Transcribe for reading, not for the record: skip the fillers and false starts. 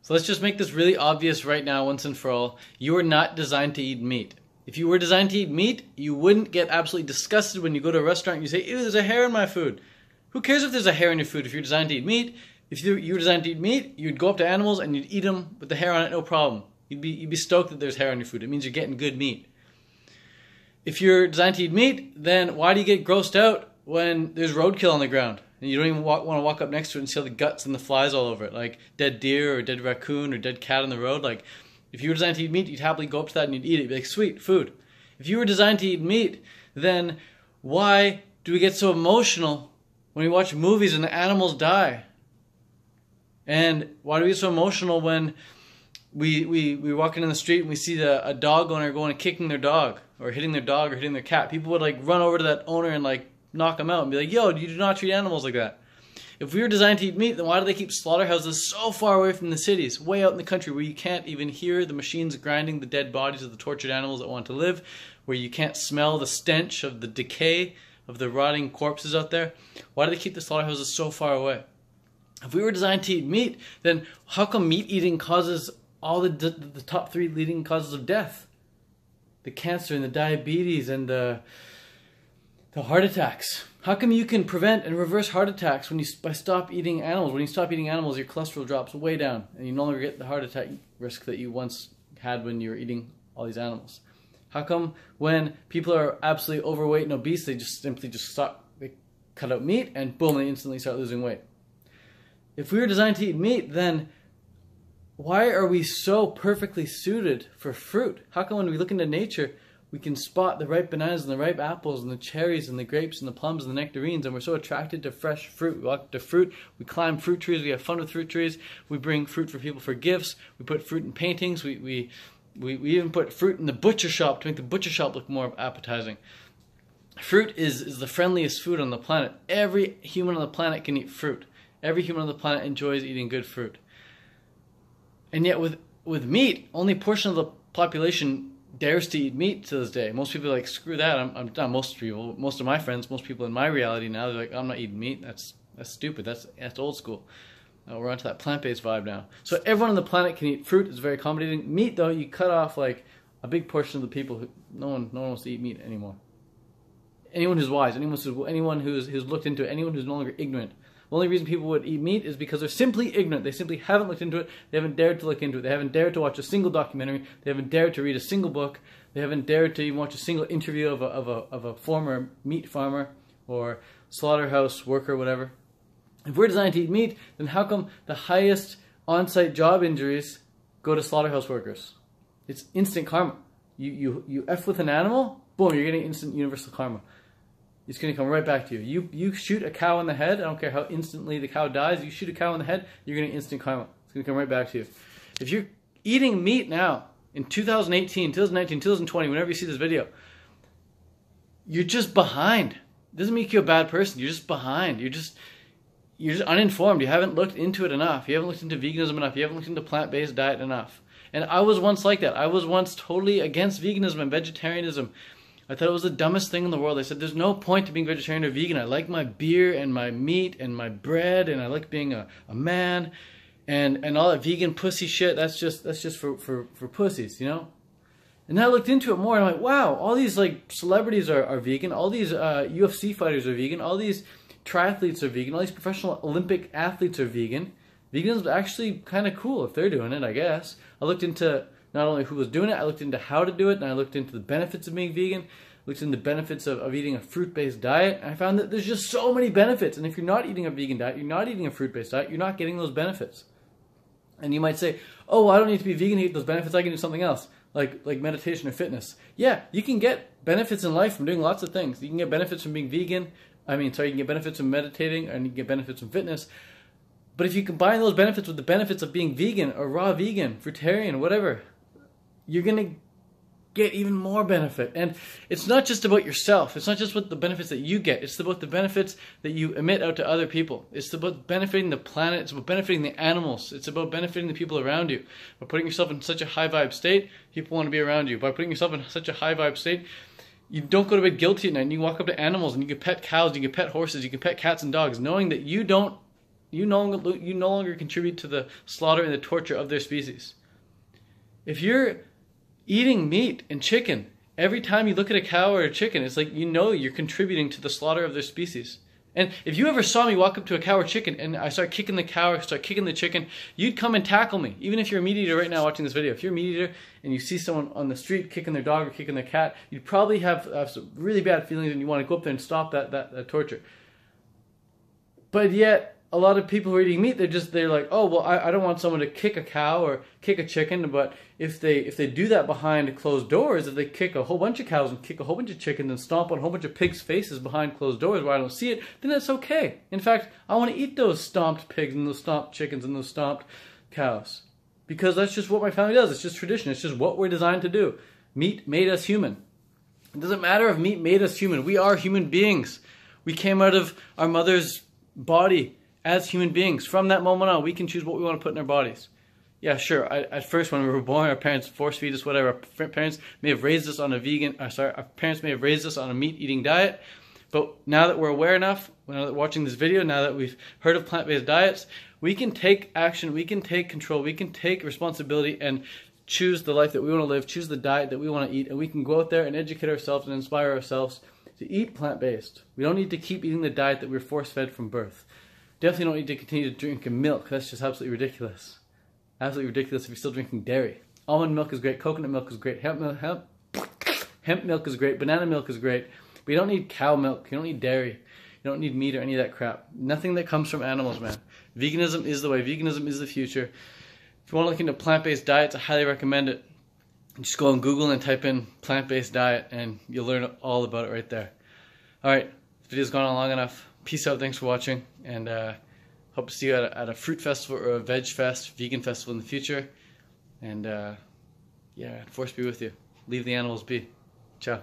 So let's just make this really obvious right now, once and for all. You are not designed to eat meat. If you were designed to eat meat, you wouldn't get absolutely disgusted when you go to a restaurant and you say, ew, there's a hair in my food. Who cares if there's a hair in your food if you're designed to eat meat? If you were designed to eat meat, you'd go up to animals and you'd eat them with the hair on it, no problem. You'd be stoked that there's hair on your food. It means you're getting good meat. If you're designed to eat meat, then why do you get grossed out when there's roadkill on the ground? And you don't even want to walk up next to it and see all the guts and the flies all over it, like dead deer or dead raccoon or dead cat on the road. Like, if you were designed to eat meat, you'd happily go up to that and you'd eat it. You'd be like, sweet, food. If you were designed to eat meat, then why do we get so emotional when we watch movies and the animals die? And why do we get so emotional when we're walking in the street and we see a dog owner going and kicking their dog or hitting their dog or hitting their cat? People would like run over to that owner and like knock him out and be like, yo, you do not treat animals like that. If we were designed to eat meat, then why do they keep slaughterhouses so far away from the cities, way out in the country, where you can't even hear the machines grinding the dead bodies of the tortured animals that want to live, where you can't smell the stench of the decay of the rotting corpses out there? Why do they keep the slaughterhouses so far away? If we were designed to eat meat, then how come meat eating causes all the top 3 leading causes of death? The cancer and the diabetes and the heart attacks. How come you can prevent and reverse heart attacks by stop eating animals? When you stop eating animals, your cholesterol drops way down and you no longer get the heart attack risk that you once had when you were eating all these animals. How come when people are absolutely overweight and obese, they simply stop, they cut out meat and boom, they instantly start losing weight? If we were designed to eat meat, then why are we so perfectly suited for fruit? How come when we look into nature, we can spot the ripe bananas and the ripe apples and the cherries and the grapes and the plums and the nectarines, and we're so attracted to fresh fruit? We walk up to fruit, we climb fruit trees, we have fun with fruit trees, we bring fruit for people for gifts, we put fruit in paintings, we even put fruit in the butcher shop to make the butcher shop look more appetizing. Fruit is the friendliest food on the planet. Every human on the planet can eat fruit. Every human on the planet enjoys eating good fruit. And yet with meat, only a portion of the population dares to eat meat to this day. Most people are like, screw that. I'm not most people. Most of my friends, most people in my reality now, they're like, I'm not eating meat. That's stupid. That's old school. We're onto that plant-based vibe now. So everyone on the planet can eat fruit. It's very accommodating. Meat, though, you cut off like a big portion of the people who no one wants to eat meat anymore. Anyone who's wise, anyone who's looked into it, anyone who's no longer ignorant. The only reason people would eat meat is because they're simply ignorant. They simply haven't looked into it. They haven't dared to look into it. They haven't dared to watch a single documentary. They haven't dared to read a single book. They haven't dared to even watch a single interview of a former meat farmer or slaughterhouse worker, whatever. If we're designed to eat meat, then how come the highest on-site job injuries go to slaughterhouse workers? It's instant karma. You F with an animal, boom, you're getting instant universal karma. It's going to come right back to you. You shoot a cow in the head, I don't care how instantly the cow dies, you shoot a cow in the head, you're getting instant karma. It's going to come right back to you. If you're eating meat now, in 2018, 2019, 2020, whenever you see this video, you're just behind. It doesn't make you a bad person, you're just behind. You're just uninformed. You haven't looked into it enough. You haven't looked into veganism enough. You haven't looked into plant-based diet enough. And I was once like that. I was once totally against veganism and vegetarianism. I thought it was the dumbest thing in the world. I said, there's no point to being vegetarian or vegan. I like my beer and my meat and my bread, and I like being a man, and all that vegan pussy shit, that's just for pussies, you know? And then I looked into it more, and I'm like, wow, all these like celebrities are vegan, all these UFC fighters are vegan, all these triathletes are vegan, all these professional Olympic athletes are vegan. Veganism is actually kind of cool if they're doing it, I guess. I looked into not only who was doing it, I looked into how to do it, and I looked into the benefits of being vegan, looked into the benefits of eating a fruit-based diet, and I found that there's just so many benefits. And if you're not eating a vegan diet, you're not eating a fruit-based diet, you're not getting those benefits. And you might say, oh, well, I don't need to be vegan to get those benefits, I can do something else, like meditation or fitness. Yeah, you can get benefits in life from doing lots of things. You can get benefits from being vegan, you can get benefits from meditating, and you can get benefits from fitness. But if you combine those benefits with the benefits of being vegan or raw vegan, fruitarian, whatever, you're going to get even more benefit. And it's not just about yourself. It's not just about the benefits that you get. It's about the benefits that you emit out to other people. It's about benefiting the planet. It's about benefiting the animals. It's about benefiting the people around you. By putting yourself in such a high vibe state, people want to be around you. By putting yourself in such a high vibe state, you don't go to bed guilty at night, and you walk up to animals and you can pet cows, you can pet horses, you can pet cats and dogs, knowing that you don't you no longer contribute to the slaughter and the torture of their species. If you're eating meat and chicken, every time you look at a cow or a chicken, it's like you're contributing to the slaughter of their species. And if you ever saw me walk up to a cow or chicken and I start kicking the cow or start kicking the chicken, you'd come and tackle me. Even if you're a meat eater right now watching this video, if you're a meat eater and you see someone on the street kicking their dog or kicking their cat, you'd probably have some really bad feelings and you want to go up there and stop that torture. But yet, a lot of people who are eating meat, they're like, oh, well, I don't want someone to kick a cow or kick a chicken, but if they do that behind closed doors, if they kick a whole bunch of cows and kick a whole bunch of chickens and stomp on a whole bunch of pigs' faces behind closed doors where I don't see it, then that's okay. In fact, I want to eat those stomped pigs and those stomped chickens and those stomped cows. Because that's just what my family does. It's just tradition. It's just what we're designed to do. Meat made us human. It doesn't matter if meat made us human. We are human beings. We came out of our mother's body as human beings. From that moment on, we can choose what we want to put in our bodies. Yeah, sure. At first, when we were born, our parents force feed us whatever. Our parents may have raised us on a our parents may have raised us on a meat-eating diet. But now that we're aware enough, now that we're watching this video, now that we've heard of plant-based diets, we can take action, we can take control, we can take responsibility and choose the life that we want to live, choose the diet that we want to eat, and we can go out there and educate ourselves and inspire ourselves to eat plant-based. We don't need to keep eating the diet that we're force-fed from birth. Definitely don't need to continue to drink milk. That's just absolutely ridiculous. Absolutely ridiculous if you're still drinking dairy. Almond milk is great. Coconut milk is great. Hemp milk is great. Banana milk is great. But you don't need cow milk. You don't need dairy. You don't need meat or any of that crap. Nothing that comes from animals, man. Veganism is the way. Veganism is the future. If you want to look into plant-based diets, I highly recommend it. Just go on Google and type in plant-based diet and you'll learn all about it right there. Alright, this video's gone on long enough. Peace out, thanks for watching, and hope to see you at a fruit festival or a veg fest, vegan festival in the future. And yeah, force be with you. Leave the animals be. Ciao.